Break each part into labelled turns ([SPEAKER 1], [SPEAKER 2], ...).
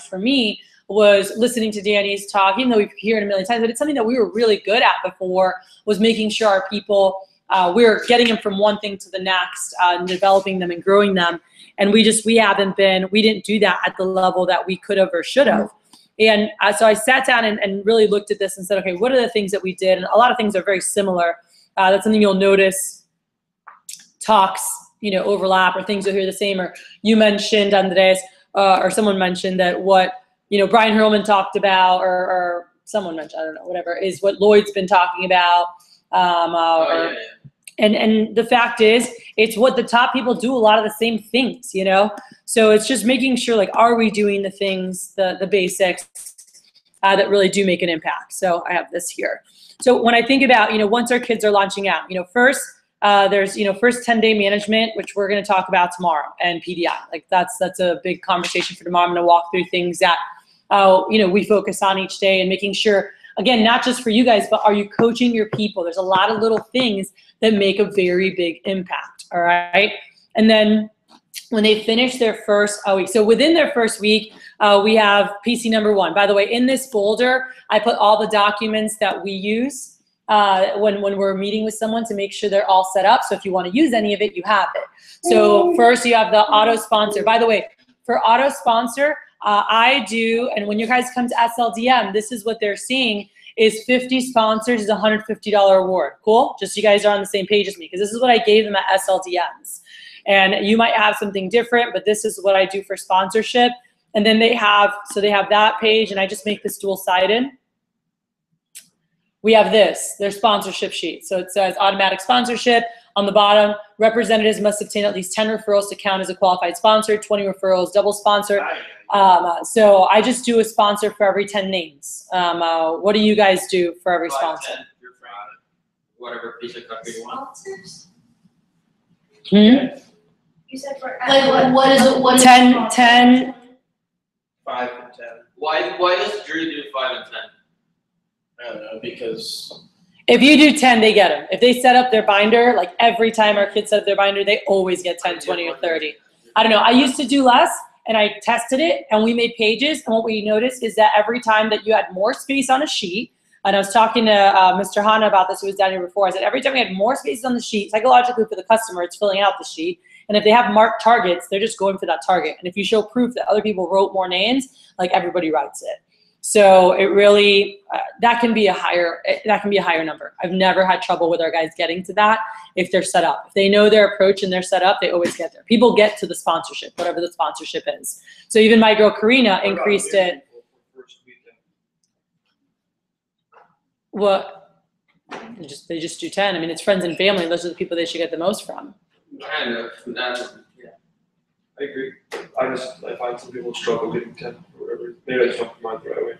[SPEAKER 1] for me was listening to Danny's talk, even though we hear it a million times, but it's something that we were really good at before, was making sure our people, we were getting them from one thing to the next, and developing them and growing them. And we didn't do that at the level that we could have or should have. And so I sat down and really looked at this and said, okay, what are the things that we did? And a lot of things are very similar. That's something you'll notice. Talks, overlap, or things you'll hear the same. Or you mentioned, Andres, or someone mentioned that what, Brian Hurlman talked about, or someone mentioned, I don't know, whatever, is what Lloyd's been talking about. And the fact is, it's what the top people do, a lot of the same things, So it's just making sure, like, are we doing the things, the basics that really do make an impact? So I have this here. So when I think about, once our kids are launching out, first, there's, first 10-day management, which we're going to talk about tomorrow, and PDI. Like that's a big conversation for tomorrow. I'm going to walk through things that, we focus on each day, and making sure, again, not just for you guys, but are you coaching your people? There's a lot of little things that make a very big impact, all right? And then when they finish their first week, so within their first week, we have PC number 1. By the way, in this folder, I put all the documents that we use when we're meeting with someone to make sure they're all set up. So if you want to use any of it, you have it. So first you have the auto sponsor. By the way, for auto sponsor, I do, and when you guys come to SLDM, this is what they're seeing, is 50 sponsors is a $150 award. Cool? Just so you guys are on the same page as me, because this is what I gave them at SLDMs. And you might have something different, but this is what I do for sponsorship. And then they have that page, and I just make this dual-sided. We have this, their sponsorship sheet. So it says automatic sponsorship. On the bottom, representatives must obtain at least 10 referrals to count as a qualified sponsor, 20 referrals, double sponsor. So I just do a sponsor for every 10 names. What do you guys do for every sponsor?
[SPEAKER 2] 10, you're from whatever piece of country you want.
[SPEAKER 3] Sponsors?
[SPEAKER 1] Hmm?
[SPEAKER 3] You said for
[SPEAKER 4] Like what is it? What is
[SPEAKER 1] 10, 10.
[SPEAKER 5] 5 and 10.
[SPEAKER 2] Why does Drew do 5 and 10?
[SPEAKER 5] I don't know, because
[SPEAKER 1] If you do 10, they get them. If they set up their binder, like every time our kids set up their binder, they always get 10, 20, or 30. I don't know. I used to do less, and I tested it, and we made pages. And what we noticed is that every time that you had more space on a sheet, and I was talking to Mr. Hanna about this, who was down here before. I said every time we had more spaces on the sheet, psychologically for the customer, it's filling out the sheet. And if they have marked targets, they're just going for that target. And if you show proof that other people wrote more names, like everybody writes it. So it really, that can be a higher number. I've never had trouble with our guys getting to that if they're set up. If they know their approach and they're set up, they always get there. People get to the sponsorship, whatever the sponsorship is. So even my girl Karina increased it. What? They just do 10. I mean, it's friends and family. Those are the people they should get the most from.
[SPEAKER 2] Kind of.
[SPEAKER 5] yeah, I agree. I find some people struggle getting 10 or whatever. Maybe I just don't mind the right way.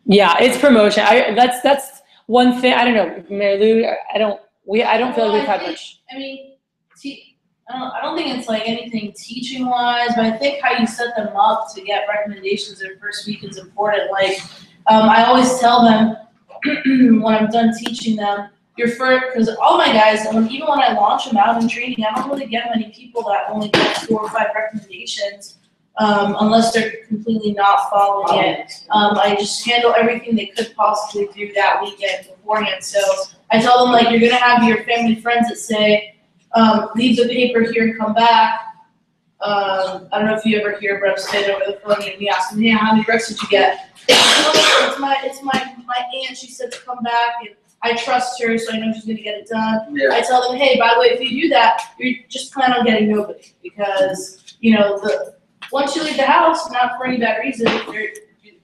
[SPEAKER 1] Yeah, it's promotion. That's one thing. I don't know, Mary Lou. I don't feel like we've had much.
[SPEAKER 4] I mean, I don't think it's like anything teaching wise, but I think how you set them up to get recommendations their first week is important. Like, I always tell them when I'm done teaching them, your first, because all my guys, even when I launch them out in training, I don't really get many people that only get 4 or 5 recommendations, unless they're completely not following it. I just handle everything they could possibly do that weekend beforehand. So I tell them, like, you're gonna have your family friends that say, leave the paper here and come back. I don't know if you ever hear reps say it over the phone and we ask them, yeah, how many reps did you get? It's my aunt, she said to come back, and I trust her, so I know she's gonna get it done. Yeah. I tell them, hey, by the way, if you do that, you just plan on getting nobody, because once you leave the house, not for any bad reason,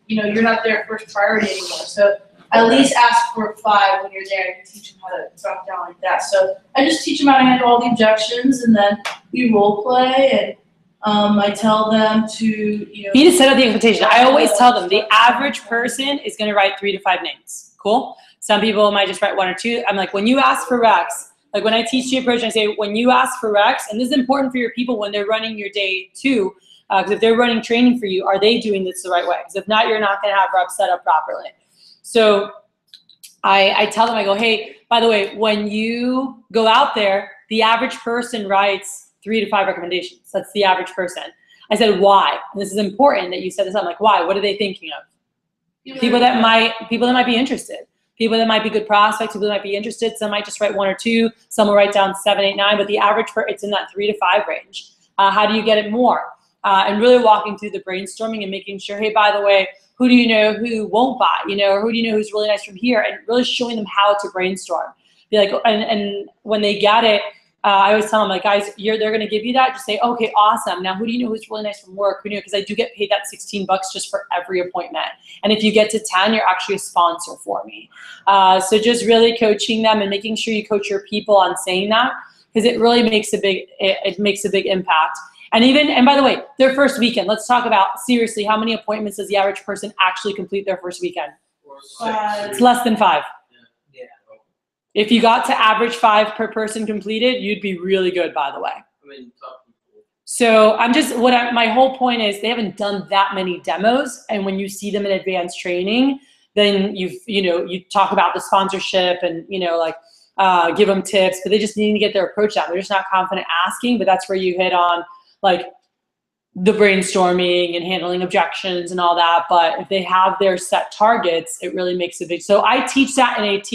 [SPEAKER 4] you're not their first priority anymore. So at least ask for 5 when you're there and teach them how to drop down like that. So I just teach them how to handle all the objections, and then we role play, and I tell them to,
[SPEAKER 1] You need to set up the invitation. I always tell them the average person is going to write 3 to 5 names. Cool? Some people might just write 1 or 2. I'm like, when you ask for recs, like when I teach the approach, I say, when you ask for recs, and this is important for your people when they're running your day too, because if they're running training for you, are they doing this the right way? Because if not, you're not going to have reps set up properly. So I tell them, I go, hey, by the way, when you go out there, the average person writes 3 to 5 recommendations. That's the average person. I said, why? And this is important that you said this. I'm like, why? What are they thinking of? People that might be interested. People that might be good prospects, people that might be interested. Some might just write 1 or 2. Some will write down 7, 8, 9. But the average it's in that 3 to 5 range. How do you get it more? And really walking through the brainstorming and making sure, hey, by the way, who do you know who won't buy? Or who do you know who's really nice from here? And really showing them how to brainstorm. Be like, and when they get it, I always tell them, like, guys, they're going to give you that. Just say, okay, awesome. Now, who do you know who's really nice from work? Who do you know? Because I do get paid that $16 just for every appointment. And if you get to 10, you're actually a sponsor for me. So just really coaching them and making sure you coach your people on saying that, because it really makes a big impact. And by the way, their first weekend, let's talk about seriously, how many appointments does the average person actually complete their first weekend? It's less than 5. If you got to average 5 per person completed, you'd be really good, by the way. So my whole point is they haven't done that many demos, and when you see them in advanced training, then you talk about the sponsorship and give them tips, but they just need to get their approach down. They're just not confident asking, but that's where you hit on like the brainstorming and handling objections and all that. But if they have their set targets, it really makes a big, so I teach that in AT.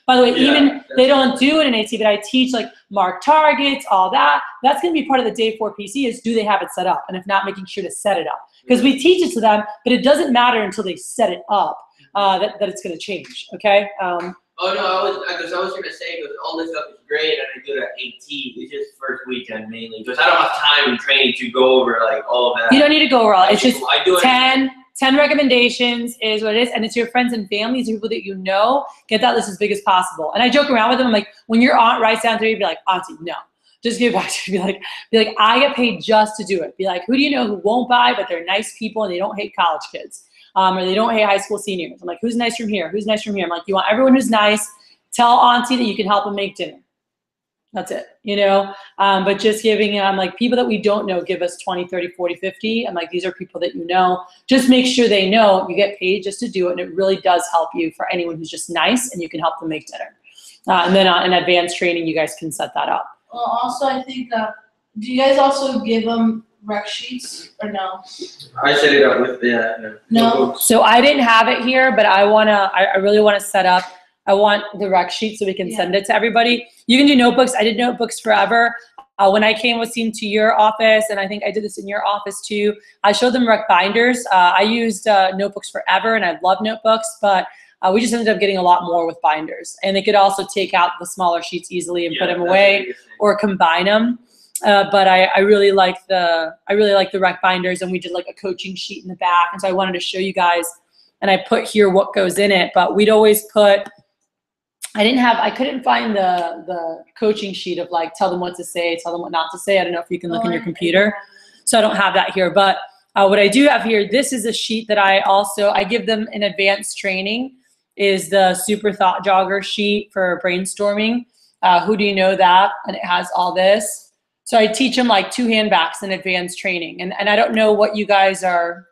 [SPEAKER 1] By the way, even they don't do it in AT, but I teach like mark targets, all that. That's going to be part of the day 4 PC is, do they have it set up? And if not, making sure to set it up. Because we teach it to them, but it doesn't matter until they set it up that it's going to change, okay?
[SPEAKER 2] Oh no, I was going to say, because all this stuff is great and I do it at AT. It's just first weekend mainly, because I don't have time and training to go over like all of that.
[SPEAKER 1] You don't need to go over all. It's just
[SPEAKER 2] I do it.
[SPEAKER 1] 10 recommendations is what it is, and it's your friends and families, people that you know. Get that list as big as possible. And I joke around with them. I'm like, when your aunt writes down 3, be like, Auntie, no. Just give it back to you. Be like, I get paid just to do it. Be like, who do you know who won't buy, but they're nice people and they don't hate college kids? Or they don't hate high school seniors. I'm like, who's nice from here? Who's nice from here? I'm like, you want everyone who's nice. Tell Auntie that you can help them make dinner. That's it, but just giving them like people that we don't know give us 20, 30, 40, 50. I'm like, these are people that you know. Just make sure they know you get paid just to do it. And it really does help you for anyone who's just nice, and you can help them make dinner. And then in advanced training, you guys can set that up.
[SPEAKER 4] Well, also, I think, do you guys also give them rec sheets or no?
[SPEAKER 2] I set it up with the
[SPEAKER 4] No.
[SPEAKER 1] So I didn't have it here, but I really want to set up. I want the rec sheet so we can send it to everybody. You can do notebooks. I did notebooks forever. When I came with Team to your office, and I think I did this in your office too, I showed them rec binders. I used notebooks forever, and I love notebooks, but we just ended up getting a lot more with binders. And they could also take out the smaller sheets easily and put them away or combine them. But I really like the rec binders, and we did like a coaching sheet in the back. And so I wanted to show you guys, and I put here what goes in it, but we'd always put, I couldn't find the coaching sheet of like, tell them what to say, tell them what not to say. I don't know if you can look in your computer. So I don't have that here, but what I do have here, this is a sheet that I give them in advanced training, is the Super Thought Jogger sheet for brainstorming. Who do you know that? And it has all this. So I teach them like 2 handbacks in advanced training. And I don't know what you guys are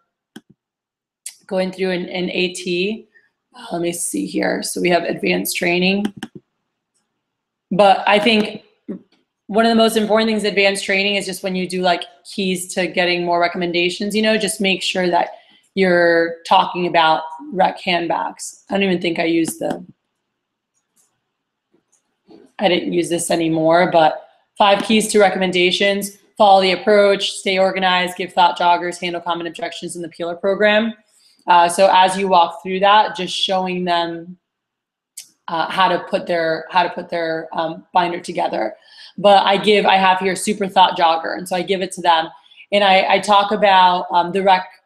[SPEAKER 1] going through in AT. Let me see here. So we have advanced training. But I think one of the most important things in advanced training is just when you do like keys to getting more recommendations, just make sure that you're talking about rec handbacks. I don't even think I didn't use this anymore, but 5 keys to recommendations: follow the approach, stay organized, give thought joggers, handle common objections in the Peeler program. So as you walk through that, just showing them how to put their binder together. But I have here Super Thought Jogger, and so I give it to them, and I talk about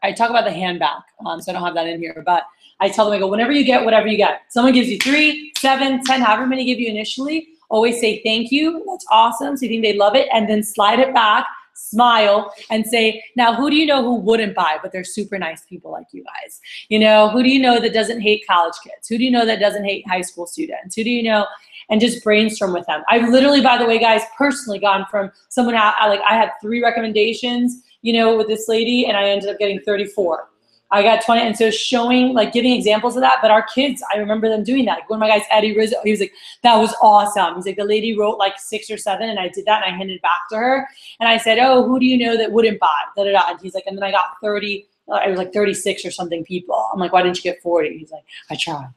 [SPEAKER 1] I talk about the handback. So I don't have that in here, but I tell them, I go, whenever you get whatever you get, someone gives you 3, 7, 10, however many give you initially, always say thank you. That's awesome. So you think they love it, and then slide it back. Smile and say, now who do you know who wouldn't buy, but they're super nice people like you guys? Who do you know that doesn't hate college kids? Who do you know that doesn't hate high school students? Who do you know? And just brainstorm with them. I've literally, by the way, guys, personally gone from someone I had 3 recommendations, with this lady, and I ended up getting 34. I got 20. And so showing, like giving examples of that, but our kids, I remember them doing that. Like one of my guys, Eddie Rizzo, he was like, that was awesome. He's like, the lady wrote like 6 or 7 and I did that and I handed it back to her. And I said, oh, who do you know that wouldn't buy? Da, da, da. And he's like, and then I got 30, it was like 36 or something people. I'm like, why didn't you get 40? He's like, I tried.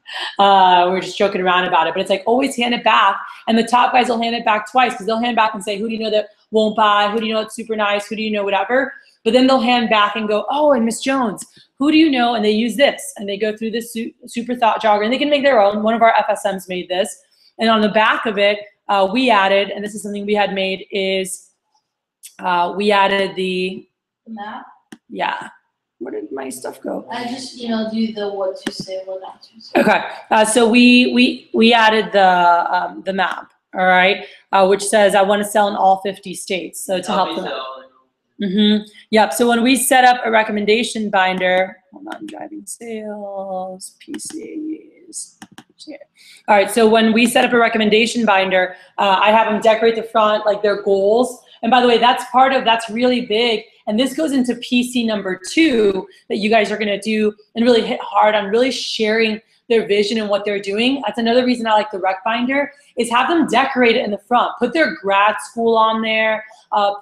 [SPEAKER 1] We were just joking around about it, but it's like always hand it back. And the top guys will hand it back twice because they'll hand back and say, who do you know that won't buy? Who do you know that's super nice? Who do you know whatever? But then they'll hand back and go, oh, and Miss Jones, who do you know? And they use this and they go through this super thought jogger and they can make their own. One of our FSMs made this. And on the back of it, we added, and this is something we had made, is we added the
[SPEAKER 4] map.
[SPEAKER 1] Yeah. Where did my stuff go?
[SPEAKER 4] I just, do the what to say, what not to say.
[SPEAKER 1] Okay. So we added the map. All right. Which says I want to sell in all 50 states. So to help them. Yep. So when we set up a recommendation binder, hold on, driving sales, PCs. All right. So when we set up a recommendation binder, I have them decorate the front, like their goals. And by the way, that's really big. And this goes into PC number 2 that you guys are going to do and really hit hard on really sharing their vision and what they're doing. That's another reason I like the rec binder, is have them decorate it in the front. Put their grad school on there,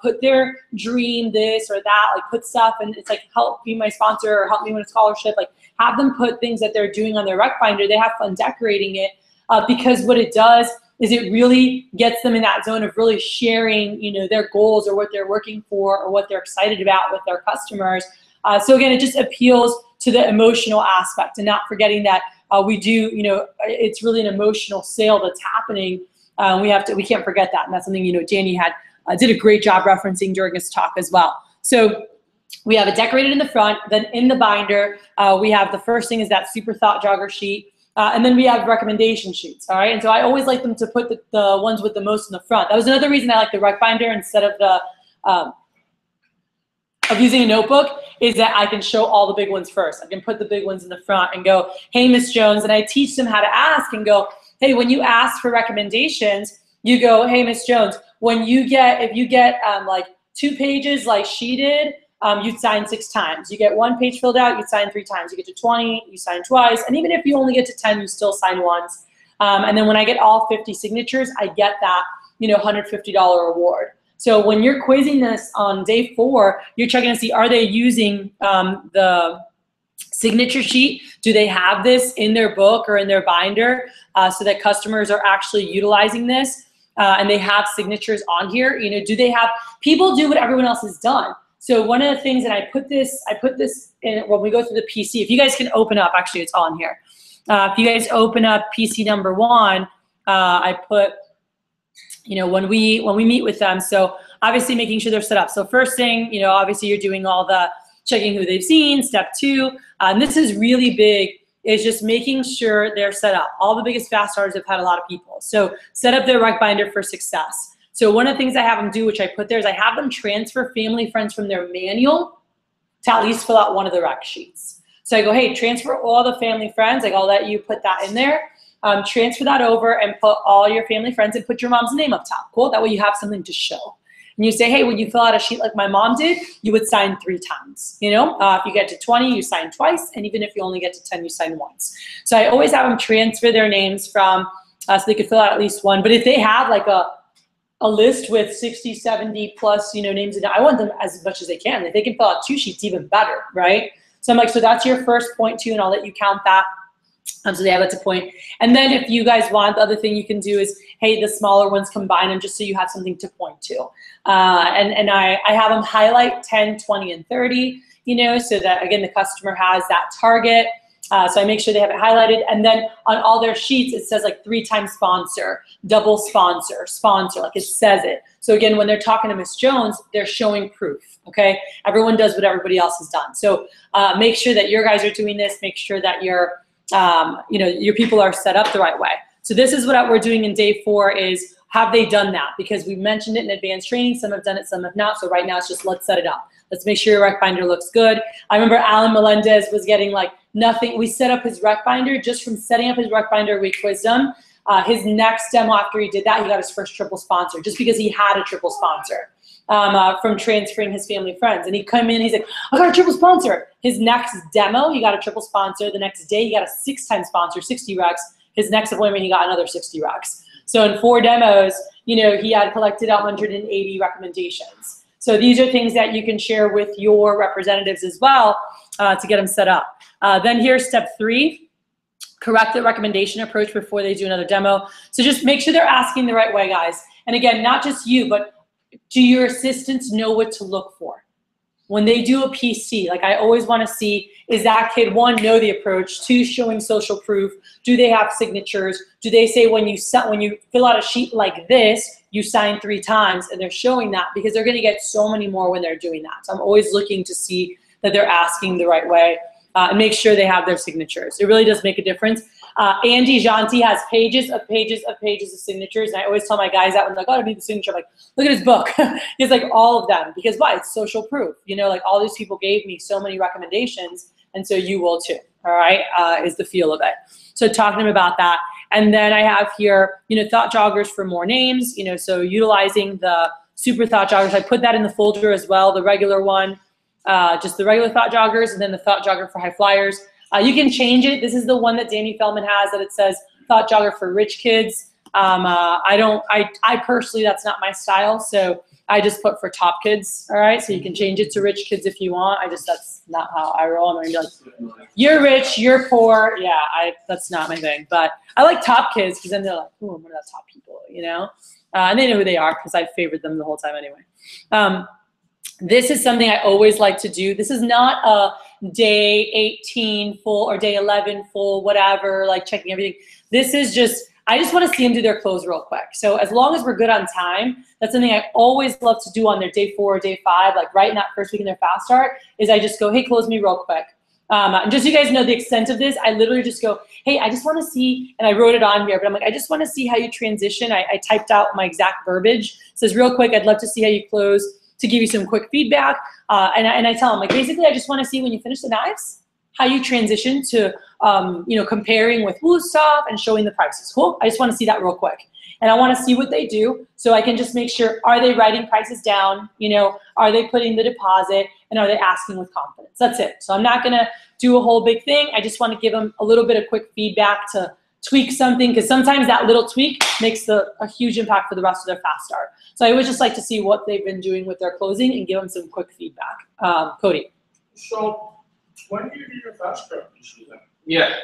[SPEAKER 1] put their dream this or that, like put stuff, and it's like help be my sponsor or help me win a scholarship. Like have them put things that they're doing on their rec binder. They have fun decorating it because what it does is it really gets them in that zone of really sharing, their goals or what they're working for or what they're excited about with their customers. So again, it just appeals to the emotional aspect and not forgetting that we do, it's really an emotional sale that's happening. We can't forget that. And that's something, Danny did a great job referencing during his talk as well. So we have it decorated in the front, then in the binder, we have the first thing is that super thought jogger sheet. And then we have recommendation sheets, all right? And so I always like them to put the ones with the most in the front. That was another reason I like the rec binder instead of of using a notebook, is that I can show all the big ones first. I can put the big ones in the front and go, hey, Miss Jones, and I teach them how to ask and go, hey, when you ask for recommendations, you go, hey, Miss Jones, if you get like 2 pages like she did, you'd sign 6 times. You get 1 page filled out, you'd sign 3 times. You get to 20, you sign twice. And even if you only get to 10, you still sign once. And then when I get all 50 signatures, I get that, $150 reward. So when you're quizzing this on day 4, you're checking to see, are they using the signature sheet? Do they have this in their book or in their binder so that customers are actually utilizing this and they have signatures on here? Do they have, people do what everyone else has done. So one of the things that I put this in when we go through the PC, if you guys can open up, actually it's on here. If you guys open up PC number 1, I put, when we meet with them, so obviously making sure they're set up. So first thing, obviously you're doing all the checking who they've seen. Step 2, and this is really big, is just making sure they're set up. All the biggest fast starters have had a lot of people. So set up their rec binder for success. So one of the things I have them do, which I put there, is I have them transfer family friends from their manual to at least fill out one of the rec sheets. So I go, hey, transfer all the family friends. Like I'll let you put that in there. Transfer that over and put all your family friends and put your mom's name up top. Cool. That way you have something to show. And you say, hey, when you fill out a sheet like my mom did, you would sign 3 times. If you get to 20, you sign twice. And even if you only get to 10, you sign once. So I always have them transfer their names from, so they could fill out at least 1. But if they have like a list with 60, 70 plus, names, and I want them as much as they can. If they can fill out 2 sheets, even better, right? So I'm like, so that's your first point 2, and I'll let you count that. So they have it to point. And then if you guys want, the other thing you can do is, hey, the smaller ones, combine them just so you have something to point to. And I have them highlight 10, 20, and 30, so that, again, the customer has that target. So I make sure they have it highlighted. And then on all their sheets, it says like 3 times sponsor, double sponsor, like it says it. So again, when they're talking to Miss Jones, they're showing proof, okay? Everyone does what everybody else has done. So make sure that your guys are doing this. Make sure that your people are set up the right way. So this is what we're doing in day 4 is, have they done that? Because we mentioned it in advanced training. Some have done it, some have not. So right now it's just, let's set it up. Let's make sure your rec binder looks good. I remember Alan Melendez was getting like nothing. We set up his rec binder. Just from setting up his rec binder, we quizzed him. His next demo after he did that, he got his first triple sponsor just because he had a triple sponsor. from transferring his family friends. And he'd come in, he's like, I got a triple sponsor. His next demo, he got a triple sponsor. The next day, he got a 6-time sponsor, 60 recs. His next appointment, he got another 60 recs. So in 4 demos, you know, he had collected 180 recommendations. So these are things that you can share with your representatives as well to get them set up. Then here's step 3, correct the recommendation approach before they do another demo. So just make sure they're asking the right way, guys. And again, not just you, but do your assistants know what to look for? When they do a PC, like I always want to see, is that kid, 1, know the approach, 2, showing social proof, do they have signatures, do they say when you fill out a sheet like this, you sign 3 times, and they're showing that, because they're going to get so many more when they're doing that. So I'm always looking to see that they're asking the right way and make sure they have their signatures. It really does make a difference. Andy Janti has pages of signatures, and I always tell my guys that when they're like, oh, I need the signature, I'm like, look at his book. He has like all of them, because why? It's social proof. You know, like all these people gave me so many recommendations, and so you will too, all right, is the feel of it. So talk to them about that. And then I have here, you know, thought joggers for more names, you know, so utilizing the super thought joggers. I put that in the folder as well, the regular one, just the regular thought joggers, and then the thought jogger for high flyers. You can change it. This is the one that Danny Feldman has, that it says thought jogger for rich kids. I personally, that's not my style. So I just put for top kids. All right. So you can change it to rich kids if you want. That's not how I roll. I'm gonna be like, you're rich, you're poor. Yeah. That's not my thing, but I like top kids, because then they're like, oh, I'm one of the top people, you know? And they know who they are, because I've favored them the whole time anyway. This is something I always like to do. This is not a day 18 full or day 11 full, whatever, like checking everything. This is just, I just want to see them do their close real quick. So as long as we're good on time, that's something I always love to do on their day 4 or day 5, like right in that first week in their fast start, is I just go, hey, close me real quick. And just so you guys know the extent of this, I literally just go, hey, I just want to see, and I wrote it on here, but I'm like, I just want to see how you transition. I typed out my exact verbiage. It says, real quick, I'd love to see how you close, to give you some quick feedback. And I tell them, like, basically, I just want to see when you finish the knives, how you transition to, you know, comparing with Wusthof and showing the prices. Cool? I just want to see that real quick. And I want to see what they do, so I can just make sure, are they writing prices down? You know, are they putting the deposit, and are they asking with confidence? That's it. So I'm not going to do a whole big thing. I just want to give them a little bit of quick feedback to tweak something, because sometimes that little tweak makes a huge impact for the rest of their fast start. So I always just like to see what they've been doing with their closing and give them some quick feedback. Cody.
[SPEAKER 5] So when do you do your fast start usually then?
[SPEAKER 2] Yeah.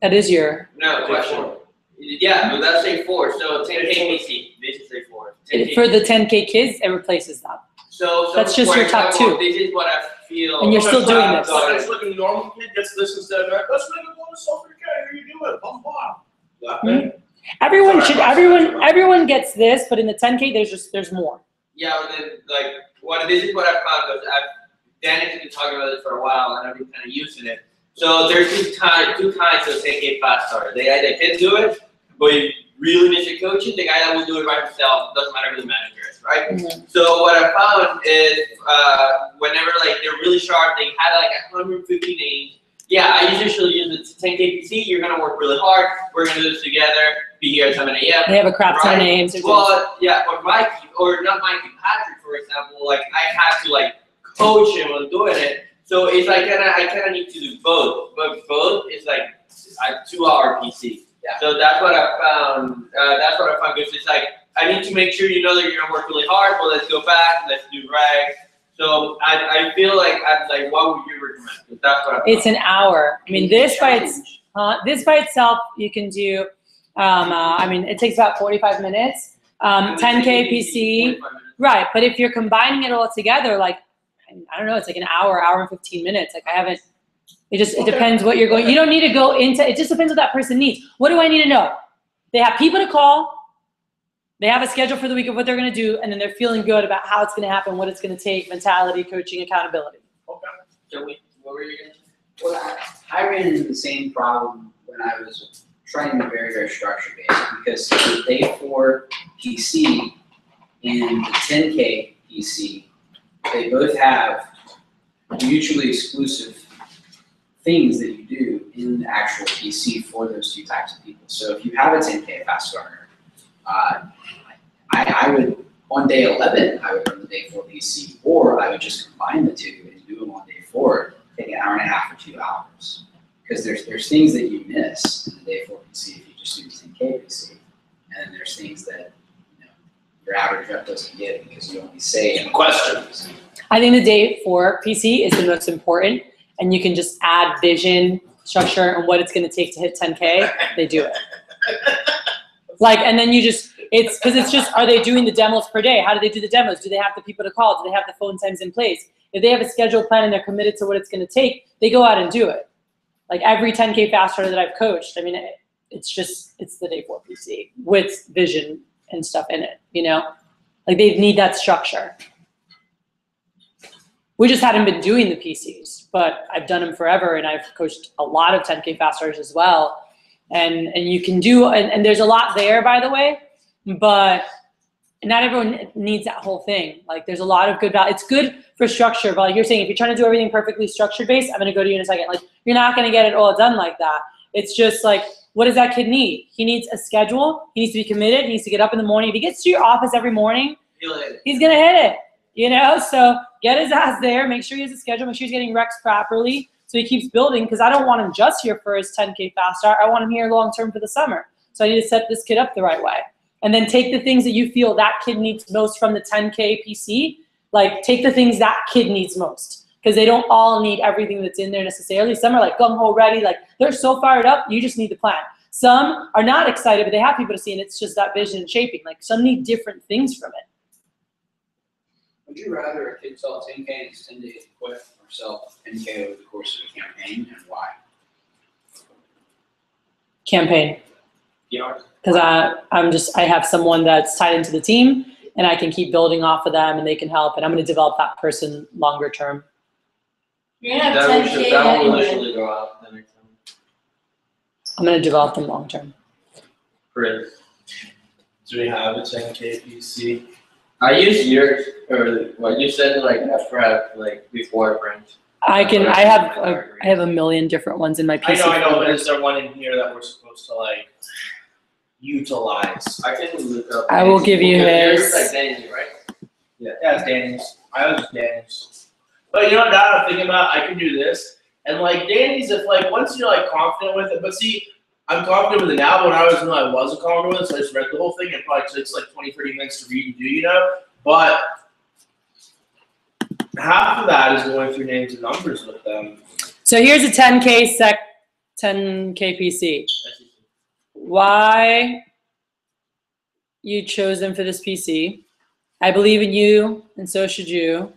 [SPEAKER 1] That is your.
[SPEAKER 2] No question. Yeah, but that's day 4. So 10K PC. This is day 4. 10K
[SPEAKER 1] For the 10K kids, it replaces that.
[SPEAKER 2] So
[SPEAKER 1] that's just your top 2.
[SPEAKER 2] This is what I feel.
[SPEAKER 1] And you're still doing this.
[SPEAKER 5] So it's like a normal kid gets this instead of that. Let's make a bonus over K. Here you do it. Blah blah.
[SPEAKER 1] Everyone gets this, but in the 10K, there's more.
[SPEAKER 2] Yeah, but then this is what I found, because Danny's been talking about this for a while, and I've been kind of using it. So there's two kinds of 10K fast starter. The guy that can do it, but you really miss your coaching. The guy that will do it by himself, doesn't matter who the manager is, right?
[SPEAKER 1] Mm-hmm.
[SPEAKER 2] So what I found is whenever they're really sharp, they had 150 names. Yeah, I usually use the 10K PC. You're gonna work really hard. We're gonna do this together. Be here at 7 a.m.
[SPEAKER 1] They have a crap ton of names.
[SPEAKER 2] But yeah, or Mikey, or not Mikey, Patrick, for example. I have to coach him on doing it. So it's I kind of need to do both. But both is a 2-hour PC. Yeah. So that's what I found. Because it's I need to make sure you know that you're gonna work really hard. Well, let's go back. Let's do rag. So I feel what would you recommend? That's what I found.
[SPEAKER 1] It's an hour. I mean, this by itself you can do. I mean, it takes about 45 minutes. 10K PC, right? But if you're combining it all together, I don't know, it's an hour and 15 minutes. I haven't. It depends what you're going. You don't need to go into. It just depends what that person needs. What do I need to know? They have people to call. They have a schedule for the week of what they're going to do, and then they're feeling good about how it's going to happen, what it's going to take, mentality, coaching, accountability.
[SPEAKER 2] Okay. So what were you going to say?
[SPEAKER 3] Well, I ran into the same problem when I was trying to be very, very structure based, because the day 4 PC and the 10K PC, they both have mutually exclusive things that you do in the actual PC for those 2 types of people. So if you have a 10K fast starter, I would on day 11, I would run the day 4 PC, or I would just combine the two and do them on day 4, take an hour and a half or 2 hours. Because there's things that you miss in the day 4 PC if you just do 10K PC, and then there's things that your average rep doesn't get because you only say in questions.
[SPEAKER 1] I think the day 4 PC is the most important, and you can just add vision, structure, and what it's going to take to hit 10K. They do it. Like, and then you just, it's because it's just, are they doing the demos per day? How do they do the demos? Do they have the people to call? Do they have the phone times in place? If they have a schedule plan and they're committed to what it's going to take, they go out and do it. Like every 10K fast runner that I've coached, I mean, it's the day 4 PC with vision and stuff in it, you know? Like they need that structure. We just hadn't been doing the PCs, but I've done them forever, and I've coached a lot of 10K fast runners as well. And you can do, and there's a lot there, by the way, but not everyone needs that whole thing. Like there's a lot of good value. It's good for structure, but like you're saying, if you're trying to do everything perfectly structured based, I'm gonna go to you in a second. Like you're not gonna get it all done like that. It's just like, what does that kid need? He needs a schedule. He needs to be committed. He needs to get up in the morning. If he gets to your office every morning, he's gonna hit it, you know? So get his ass there, make sure he has a schedule, make sure he's getting recs properly so he keeps building, because I don't want him just here for his 10K fast start. I want him here long-term for the summer. So I need to set this kid up the right way. And then take the things that you feel that kid needs most from the 10K PC, like take the things that kid needs most, because they don't all need everything that's in there necessarily. Some are like gung-ho ready, like they're so fired up, you just need the plan. Some are not excited, but they have people to see, and it's just that vision and shaping. Like some need different things from it.
[SPEAKER 3] Would you rather a kid sell 10K in his 10 days and quit, or sell 10K over the course of a campaign, and why?
[SPEAKER 1] Campaign.
[SPEAKER 3] Yeah.
[SPEAKER 1] Because I have someone that's tied into the team, and I can keep building off of them, and they can help, and I'm going to develop that person longer term.
[SPEAKER 4] You're gonna have 10K
[SPEAKER 2] That will
[SPEAKER 4] anyway.
[SPEAKER 2] initially go out the next time.
[SPEAKER 1] I'm going to develop them long term.
[SPEAKER 2] Great.
[SPEAKER 6] Do we have a 10K PC?
[SPEAKER 2] I use yours, or what you said, like after, like before French.
[SPEAKER 1] I have a million different ones in my PC.
[SPEAKER 6] I know, but
[SPEAKER 1] folder.
[SPEAKER 6] is there one in here that we're supposed to like utilize?
[SPEAKER 2] I can look up.
[SPEAKER 1] I will give you
[SPEAKER 2] Yours
[SPEAKER 1] his.
[SPEAKER 2] is like Danny, right?
[SPEAKER 6] Yeah, it's Danny's. I was Danny's. But you know what, now I'm thinking about, I can do this. And like Danny's, if like once you're like confident with it, but see, I'm confident with it now, but when I wasn't confident with it, so I just read the whole thing. It probably takes like 20-30 minutes to read and do, you know? But half of that is going through names and numbers with them.
[SPEAKER 1] So here's a 10K PC. Why you chose them for this PC? I believe in you, and so should you.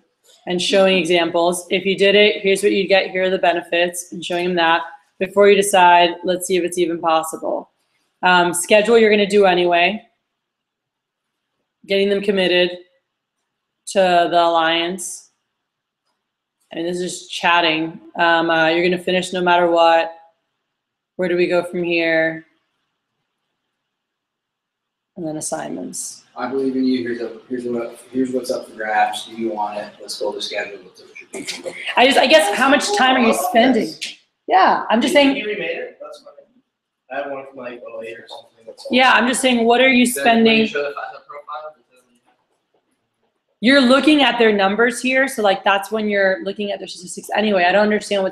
[SPEAKER 1] And showing examples. If you did it, here's what you get. Here are the benefits, and showing them that. Before you decide, let's see if it's even possible. Schedule you're going to do anyway. Getting them committed to the alliance. And this is chatting. You're going to finish no matter what. Where do we go from here? And then assignments.
[SPEAKER 3] I believe in you. Here's what's up for grabs. Do you want it? Let's build a schedule. Let's look at your people.
[SPEAKER 1] I guess how much time are you spending? Yeah, I'm just saying.
[SPEAKER 6] You remade it? That's fine. I have one from like 08 or something. That's all.
[SPEAKER 1] Yeah, I'm just saying, what are you spending?
[SPEAKER 2] Show the FAFSA profile.
[SPEAKER 1] You're looking at their numbers here, so like that's when you're looking at their statistics anyway. I don't understand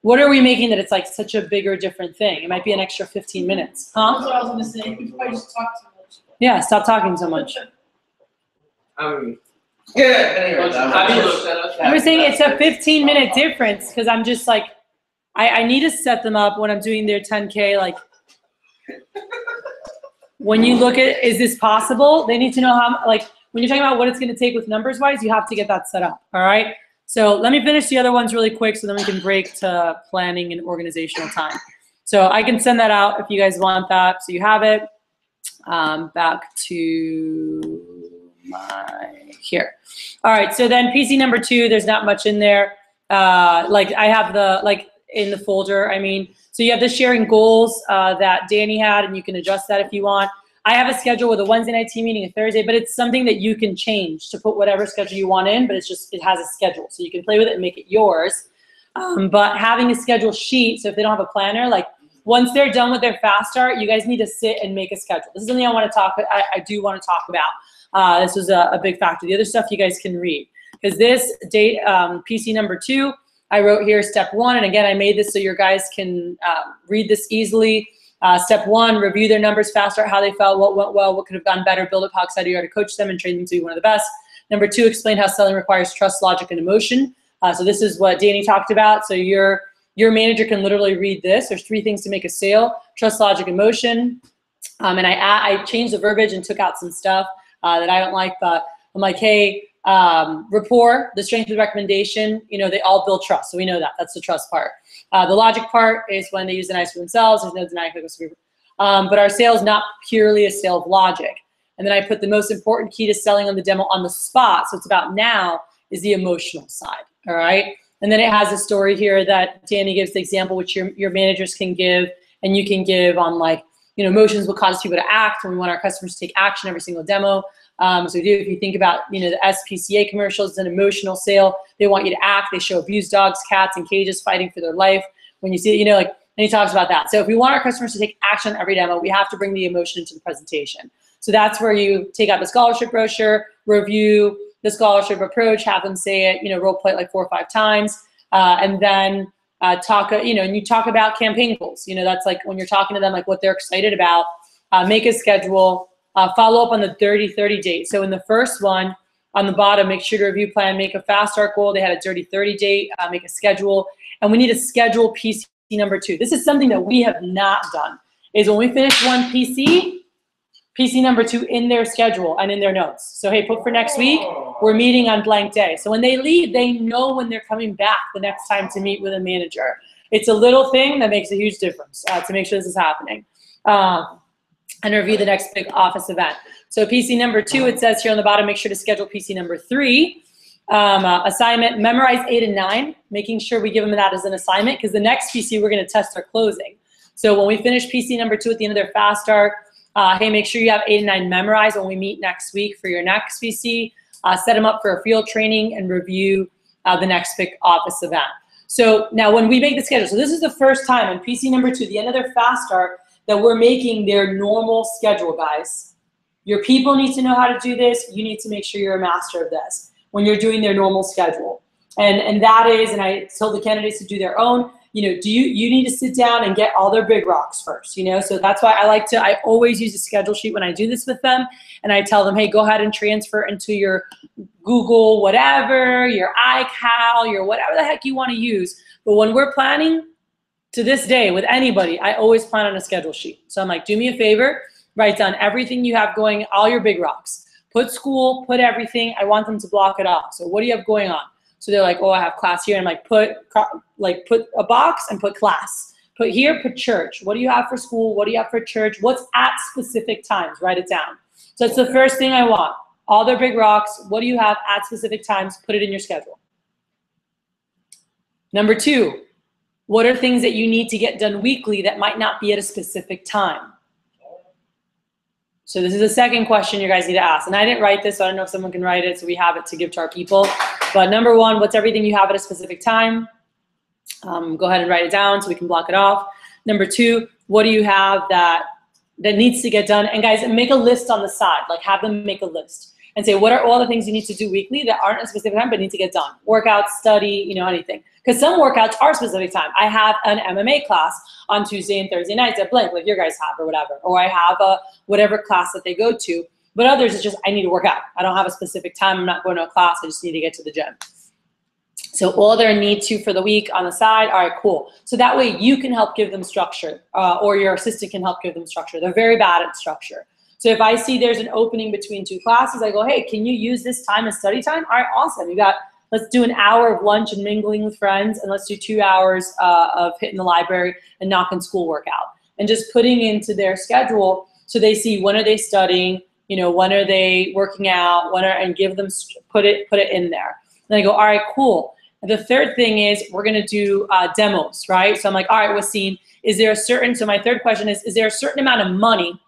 [SPEAKER 1] what are we making that it's like such a bigger different thing? It might be an extra 15 minutes, huh?
[SPEAKER 4] That's what I was gonna say. You probably just talk too much.
[SPEAKER 1] Yeah, stop talking so much.
[SPEAKER 2] Yeah, anyway, have you looked at us?
[SPEAKER 1] I was saying it's a 15-minute difference because I'm just like, I need to set them up when I'm doing their 10K. Like, when you look at, is this possible? They need to know how, like, when you're talking about what it's going to take with numbers-wise, you have to get that set up, all right? So let me finish the other ones really quick so then we can break to planning and organizational time. So I can send that out if you guys want that. So you have it. Back to here. All right, so then PC number 2, there's not much in there. Like I have in the folder, I mean, so you have the sharing goals that Danny had, and you can adjust that if you want. I have a schedule with a Wednesday night team meeting, a Thursday, but it's something that you can change to put whatever schedule you want in, but it has a schedule. So you can play with it and make it yours. But having a schedule sheet, so if they don't have a planner, like once they're done with their fast start, you guys need to sit and make a schedule. This is something I do want to talk about. This was a big factor. The other stuff you guys can read, because this date, PC number 2, I wrote here step 1, and again, I made this so your guys can read this easily. Step 1, review their numbers, fast start, how they felt, what went well, what could have gone better, build up how excited you are to coach them and train them to be one of the best. Number 2, explain how selling requires trust, logic, and emotion. So this is what Danny talked about. So your manager can literally read this. There's 3 things to make a sale: trust, logic, emotion. And I changed the verbiage and took out some stuff that I don't like, but I'm like, hey, rapport, the strength of the recommendation, they all build trust. So we know that. That's the trust part. The logic part is when they use the nice for themselves. There's no denying but our sale is not purely a sale of logic. And then I put the most important key to selling on the demo on the spot. So it's about now is the emotional side. All right. And then it has a story here that Danny gives the example, which your managers can give, and you can give on emotions will cause people to act, and we want our customers to take action every single demo. So if you think about, the SPCA commercials, it's an emotional sale. They want you to act. They show abused dogs, cats in cages fighting for their life. When you see, and he talks about that. So if we want our customers to take action on every demo, we have to bring the emotion into the presentation. So that's where you take out the scholarship brochure, review the scholarship approach, have them say it, role play it like 4 or 5 times, and then talk, and you talk about campaign goals. That's like when you're talking to them, like what they're excited about, make a schedule, follow up on the 30-30 date. So in the first one, on the bottom, make sure to review plan, make a fast start goal. They had a 30-30 date, make a schedule, and we need to schedule PC number 2. This is something that we have not done, is when we finish one PC number 2 in their schedule and in their notes. So hey, put for next week, we're meeting on blank day. So when they leave, they know when they're coming back the next time to meet with a manager. It's a little thing that makes a huge difference to make sure this is happening. And review the next big office event. So PC number 2, it says here on the bottom, make sure to schedule PC number 3. Assignment, memorize 8 and 9, making sure we give them that as an assignment, because the next PC, we're gonna test their closing. So when we finish PC number 2 at the end of their fast start, hey, make sure you have 8 and 9 memorized when we meet next week for your next PC. Set them up for a field training and review the next big office event. So now when we make the schedule, so this is the first time on PC number 2, the end of their fast start, that we're making their normal schedule, guys. Your people need to know how to do this. You need to make sure you're a master of this when you're doing their normal schedule. And that is, and I told the candidates to do their own, you need to sit down and get all their big rocks first, so that's why I always use a schedule sheet when I do this with them, and I tell them, hey, go ahead and transfer into your Google whatever, your iCal, your whatever the heck you want to use. But when we're planning, to this day, with anybody, I always plan on a schedule sheet. So I'm like, do me a favor, write down everything you have going, all your big rocks. Put school, put everything. I want them to block it off. So what do you have going on? So they're like, oh, I have class here. And I'm like, put a box and put class. Put here, put church. What do you have for school? What do you have for church? What's at specific times? Write it down. So it's the first thing I want. All their big rocks. What do you have at specific times? Put it in your schedule. Number 2. What are things that you need to get done weekly that might not be at a specific time? So this is the second question you guys need to ask. And I didn't write this, so I don't know if someone can write it, so we have it to give to our people. But number 1, what's everything you have at a specific time? Go ahead and write it down so we can block it off. Number 2, what do you have that needs to get done? And guys, make a list on the side. Like, have them make a list and say, what are all the things you need to do weekly that aren't at a specific time but need to get done? Workouts, study, anything. Because some workouts are specific time. I have an MMA class on Tuesday and Thursday nights at blank, like your guys have or whatever. Or I have a whatever class that they go to. But others, it's just I need to work out. I don't have a specific time. I'm not going to a class. I just need to get to the gym. So all their need to for the week on the side, all right, cool. So that way you can help give them structure, or your assistant can help give them structure. They're very bad at structure. So if I see there's an opening between 2 classes, I go, hey, can you use this time as study time? All right, awesome. Let's do an hour of lunch and mingling with friends, and let's do 2 hours of hitting the library and knocking schoolwork out. And just putting into their schedule so they see when are they studying, when are they working out, and give them, put it in there. And I go, all right, cool. The third thing is we're gonna do demos, right? So I'm like, all right, Wasim, so my third question is there a certain amount of money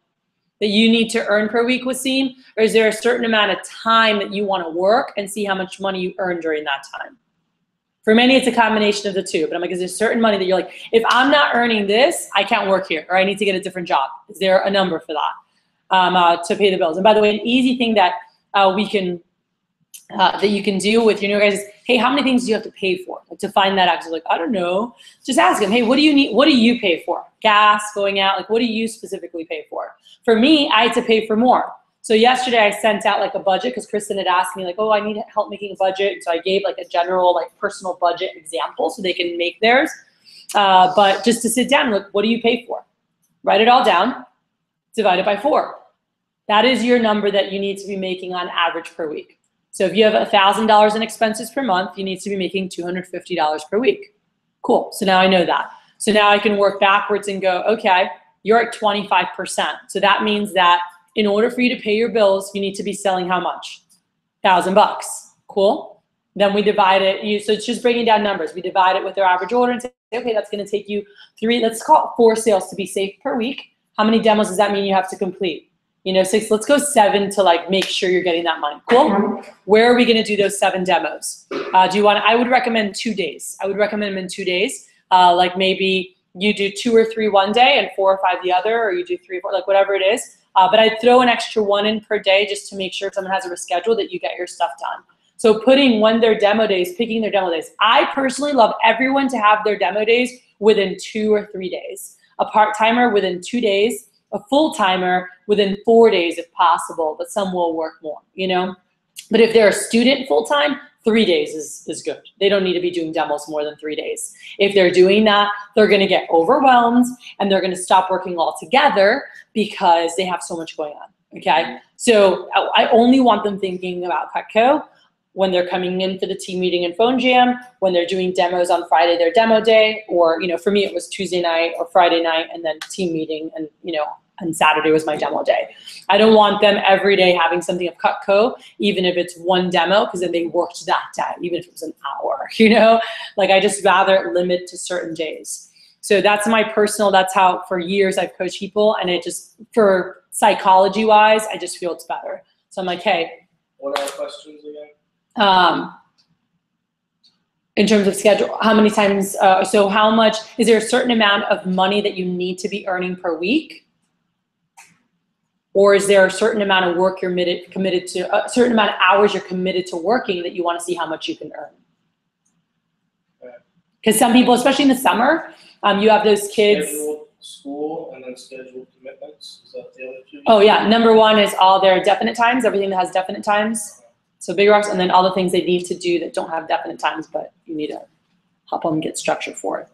[SPEAKER 1] that you need to earn per week, Wasim? Or is there a certain amount of time that you wanna work and see how much money you earn during that time? For many, it's a combination of the two, but I'm like, is there certain money that you're like, if I'm not earning this, I can't work here, or I need to get a different job? Is there a number for that to pay the bills? And by the way, an easy thing that that you can do with your new guys is, hey, how many things do you have to pay for? Like, to find that out, like, I don't know. Just ask them, hey, what do you need? What do you pay for? Gas, going out, like, what do you specifically pay for? For me, I had to pay for more. So yesterday I sent out like a budget because Kristen had asked me like, oh, I need help making a budget. So I gave like a general like personal budget example so they can make theirs. But just to sit down and look, what do you pay for? Write it all down, divide it by 4. That is your number that you need to be making on average per week. So if you have $1,000 in expenses per month, you need to be making $250 per week. Cool, so now I know that. So now I can work backwards and go, okay, you're at 25%. So that means that in order for you to pay your bills, you need to be selling how much? $1,000. Cool. Then we divide it. So it's just breaking down numbers. We divide it with our average order and say, okay, that's going to take you 3, let's call it 4 sales to be safe per week. How many demos does that mean you have to complete? 6, let's go 7 to like make sure you're getting that money. Cool. Where are we going to do those 7 demos? I would recommend 2 days. I would recommend them in 2 days. Like maybe you do 2 or 3 one day and 4 or 5 the other, or you do 3 or 4, like whatever it is. But I'd throw an extra 1 in per day just to make sure if someone has a reschedule that you get your stuff done. So putting their demo days, picking their demo days. I personally love everyone to have their demo days within 2 or 3 days. A part-timer within 2 days, a full-timer within 4 days if possible, but some will work more, But if they're a student full-time, 3 days is good. They don't need to be doing demos more than 3 days. If they're doing that, they're going to get overwhelmed and they're going to stop working altogether because they have so much going on, okay? So I only want them thinking about Cutco when they're coming in for the team meeting and phone jam, when they're doing demos on Friday, their demo day, or, for me, it was Tuesday night or Friday night and then team meeting and, and Saturday was my demo day. I don't want them every day having something of Cutco, even if it's 1 demo, because then they worked that day, even if it was an hour, Like I just rather limit to certain days. So that's that's how for years I've coached people, and it just, for psychology-wise, I just feel it's better. So I'm like, hey.
[SPEAKER 6] What are the questions again?
[SPEAKER 1] In terms of schedule, how many times, so how much, is there a certain amount of money that you need to be earning per week? Or is there a certain amount of work you're committed to, a certain amount of hours you're committed to working that you want to see how much you can earn? Because some people, especially in the summer, you have those kids.
[SPEAKER 6] Scheduled school and then scheduled commitments. Is that the other 2?
[SPEAKER 1] Oh yeah, number 1 is all their definite times, everything that has definite times. So big rocks, and then all the things they need to do that don't have definite times, but you need to help them get structure for it.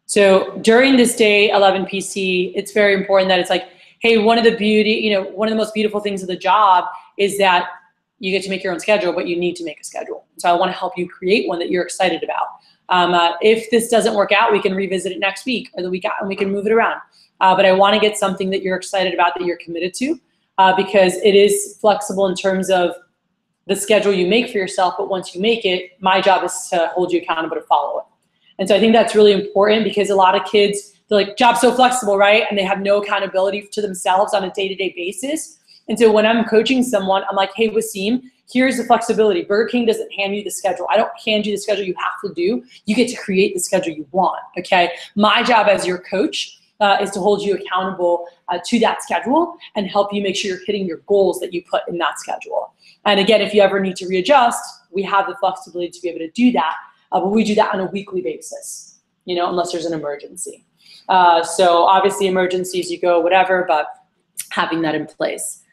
[SPEAKER 1] So during this day 11 PC, it's very important that it's like, hey, one of the most beautiful things of the job is that you get to make your own schedule, but you need to make a schedule. So I want to help you create one that you're excited about. If this doesn't work out, we can revisit it next week or the week out, and we can move it around. But I want to get something that you're excited about, that you're committed to, because it is flexible in terms of the schedule you make for yourself. But once you make it, my job is to hold you accountable to follow it. And so I think that's really important, because a lot of kids, they're like, job's so flexible, right? And they have no accountability to themselves on a day-to-day basis. And so when I'm coaching someone, I'm like, hey, Wasim, here's the flexibility. Burger King doesn't hand you the schedule. I don't hand you the schedule you have to do. You get to create the schedule you want, okay? My job as your coach is to hold you accountable to that schedule and help you make sure you're hitting your goals that you put in that schedule. And again, if you ever need to readjust, we have the flexibility to be able to do that. But we do that on a weekly basis, unless there's an emergency. So obviously emergencies, you go whatever, but having that in place.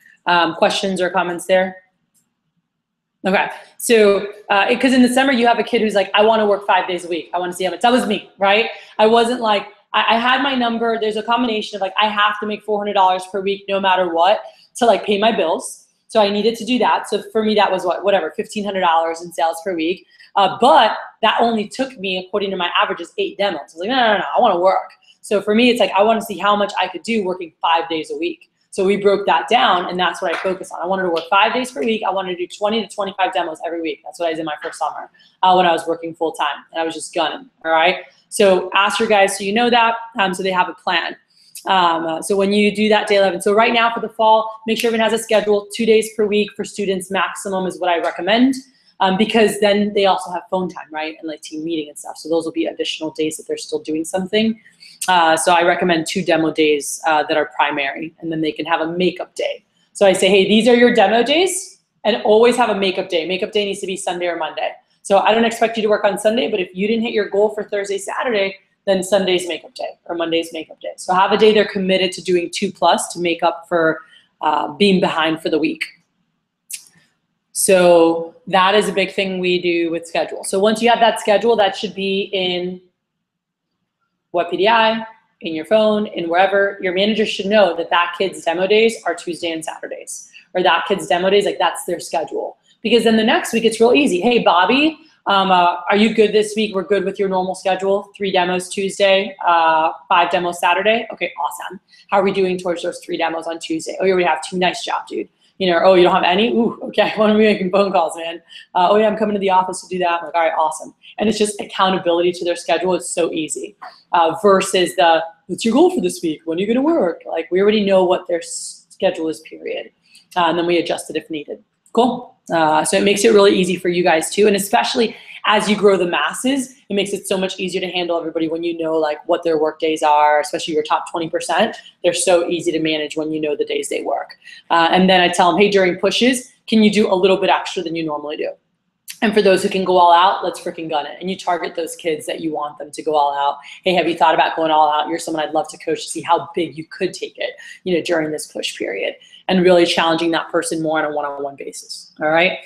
[SPEAKER 1] Questions or comments there? Okay, so because in the summer you have a kid who's like, I want to work 5 days a week. I want to see how much. That was me, right? I wasn't like, I had my number. There's a combination of like, I have to make $400 per week no matter what to like pay my bills. So I needed to do that. So for me, that was whatever, $1,500 in sales per week. But that only took me, according to my averages, 8 demos. I was like, no, I want to work. So for me, it's like, I want to see how much I could do working 5 days a week. So we broke that down, and that's what I focused on. I wanted to work 5 days per week. I wanted to do 20 to 25 demos every week. That's what I did in my first summer when I was working full time, and I was just gunning, all right? So ask your guys so you know that, so they have a plan. So when you do that day 11, so right now for the fall, make sure everyone has a schedule, 2 days per week for students maximum is what I recommend. because then they also have phone time, right? And like team meeting and stuff. So those will be additional days that they're still doing something. So I recommend 2 demo days that are primary, and then they can have a makeup day. So I say, hey, these are your demo days, and always have a makeup day. Makeup day needs to be Sunday or Monday. So I don't expect you to work on Sunday, but if you didn't hit your goal for Thursday, Saturday, then Sunday's makeup day or Monday's makeup day. So have a day they're committed to doing 2+ to make up for being behind for the week. So that is a big thing we do with schedule. So once you have that schedule, that should be in WebPDI, in your phone, in wherever. Your manager should know that that kid's demo days are Tuesday and Saturdays, or that kid's demo days, like that's their schedule. Because then the next week it's real easy. Hey, Bobby, are you good this week? We're good with your normal schedule. 3 demos Tuesday, 5 demos Saturday. Okay, awesome. How are we doing towards those 3 demos on Tuesday? Oh, you already have 2. Nice job, dude. You know, oh, you don't have any? Ooh, okay, when are we making phone calls, man? Oh yeah, I'm coming to the office to do that. I'm like, all right, awesome. And it's just accountability to their schedule. It's so easy. Versus what's your goal for this week? When are you gonna work? Like, we already know what their schedule is, period. And then we adjust it if needed. Cool. So it makes it really easy for you guys too. And especially as you grow the masses, it makes it so much easier to handle everybody when you know like what their work days are, especially your top 20%. They're so easy to manage when you know the days they work. And then I tell them, hey, during pushes, can you do a little bit extra than you normally do? And for those who can go all out, let's freaking gun it. And you target those kids that you want them to go all out. Hey, have you thought about going all out? You're someone I'd love to coach to see how big you could take it, you know, during this push period, and really challenging that person more on a one-on-one basis. All right.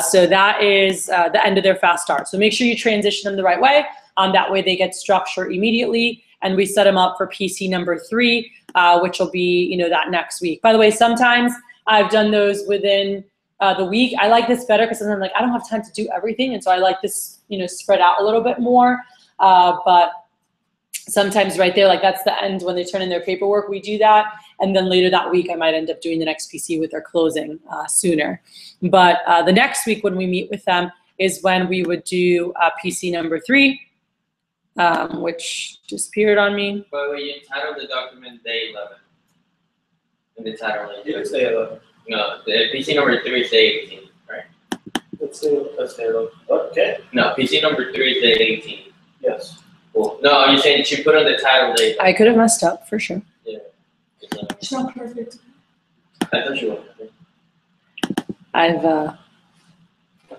[SPEAKER 1] So that is the end of their fast start. So make sure you transition them the right way. That way they get structure immediately. And we set them up for PC number 3, which will be, you know, that next week. By the way, sometimes I've done those within the week. I like this better because I'm like, I don't have time to do everything. And so I like this, you know, spread out a little bit more. But sometimes right there, like that's the end when they turn in their paperwork, we do that. And then later that week, I might end up doing the next PC with their closing sooner. But the next week when we meet with them is when we would do PC number 3, which just appeared on me.
[SPEAKER 2] But when you entitled the document day 11. In the title.
[SPEAKER 6] You didn't say 11.
[SPEAKER 2] No, the PC number 3 is day 18, right?
[SPEAKER 6] Let's say 11. Okay.
[SPEAKER 2] No, PC number 3 is day 18.
[SPEAKER 6] Yes.
[SPEAKER 2] Cool. No, you're saying she put on the title day.
[SPEAKER 1] I could have messed up for sure.
[SPEAKER 2] Yeah.
[SPEAKER 4] It's not perfect.
[SPEAKER 2] I thought you were.
[SPEAKER 1] I've,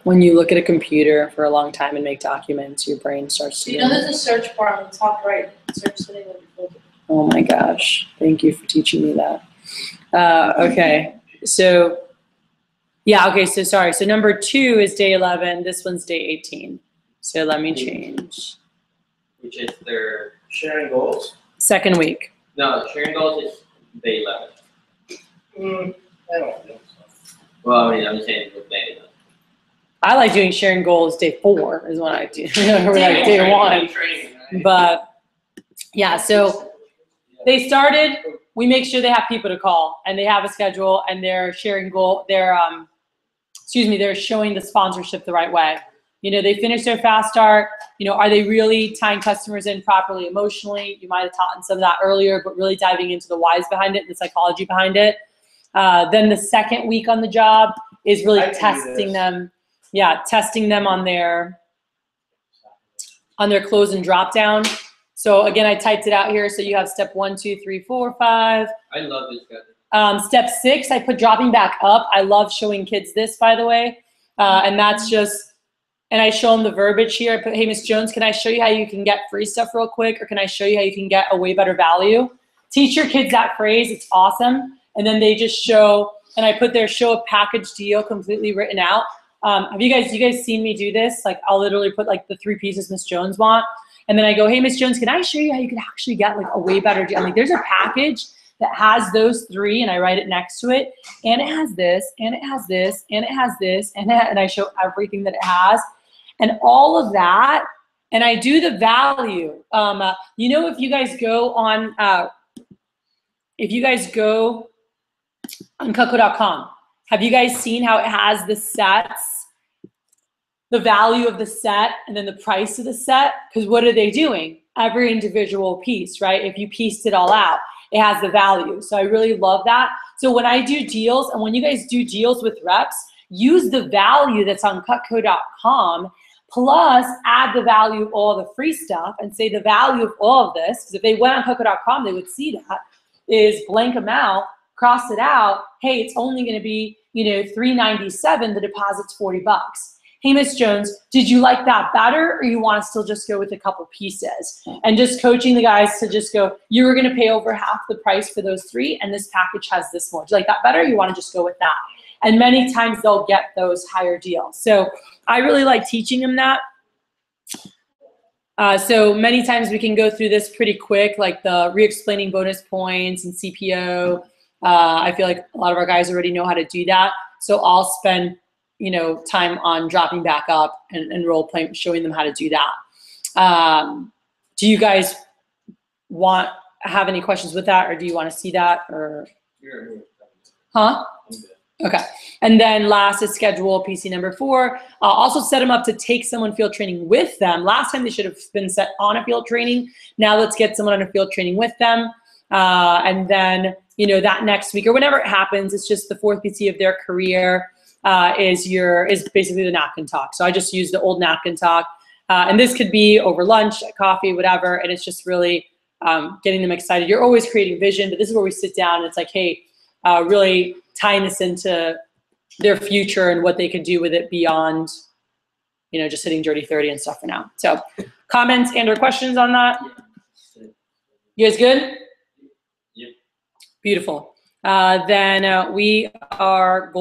[SPEAKER 1] when you look at a computer for a long time and make documents, your brain starts to.
[SPEAKER 4] You know, there's a search bar on the top right. Search something with your folder.
[SPEAKER 1] Oh my gosh. Thank you for teaching me that. Okay. So, yeah, okay, so sorry. So number 2 is day 11. This one's day 18. So let me change.
[SPEAKER 2] Which is their
[SPEAKER 6] Sharing goals.
[SPEAKER 1] Second week.
[SPEAKER 2] no sharing goals is day 11.
[SPEAKER 6] I don't think so.
[SPEAKER 2] Well, I mean, I'm saying with day 11.
[SPEAKER 1] I like doing sharing goals day 4 is when I do, or like day 1.
[SPEAKER 2] Training, right?
[SPEAKER 1] But yeah, so they started, we make sure they have people to call and they have a schedule and they're sharing goal, they're showing the sponsorship the right way. You know, they finish their fast start, you know, are they really tying customers in properly emotionally? You might have taught some of that earlier, but really diving into the whys behind it, the psychology behind it. Then the second week on the job is really testing them. Yeah, testing them on their close and drop down. So again, I typed it out here. So you have step 1, 2, 3, 4, 5.
[SPEAKER 2] I love this guy.
[SPEAKER 1] Step 6, I put dropping back up. I love showing kids this, by the way. And that's just, and I show them the verbiage here. I put, hey, Miss Jones, can I show you how you can get free stuff real quick? Or can I show you how you can get a way better value? Teach your kids that phrase. It's awesome. And then they just show, and I put their show a package deal completely written out. Have you guys seen me do this? Like I'll literally put like the 3 pieces Miss Jones want. And then I go, hey, Miss Jones, can I show you how you could actually get like a way better deal? I'm like, there's a package that has those 3, and I write it next to it. And it has this, and it has this, and it has this, and I show everything that it has. And all of that, and I do the value. You know, if you guys go on Cutco.com, have you guys seen how it has the sets, the value of the set, and then the price of the set? Because what are they doing? Every individual piece, right? If you pieced it all out, it has the value. So I really love that. So when I do deals, and when you guys do deals with reps, use the value that's on cutco.com plus add the value of all the free stuff and say the value of all of this, because if they went on cutco.com, they would see that, is blank amount, cross it out, hey, it's only gonna be, $397, the deposit's $40. Hey, Miss Jones, did you like that better, or you wanna still just go with a couple pieces? And just coaching the guys to just go, you were gonna pay over half the price for those 3, and this package has this more. Do you like that better, or you wanna just go with that? And many times they'll get those higher deals. So I really like teaching them that. So many times we can go through this pretty quick, like the re-explaining bonus points and CPO. I feel like a lot of our guys already know how to do that. So I'll spend, time on dropping back up and role playing, showing them how to do that. Do you guys have any questions with that, or do you want to see that, or? Huh? Okay. And then last is schedule PC number 4. Also set them up to take someone field training with them. Last time they should have been set on a field training. Now let's get someone on a field training with them. And then, that next week or whenever it happens, it's just the 4th PC of their career is basically the napkin talk. So I just use the old napkin talk. And this could be over lunch, coffee, whatever. And it's just really getting them excited. You're always creating vision, but this is where we sit down and it's like, hey, really tying this into their future and what they could do with it beyond, just hitting Dirty 30 and stuff for now. So comments and or questions on that? You guys good?
[SPEAKER 2] Yep.
[SPEAKER 1] Beautiful. Then we are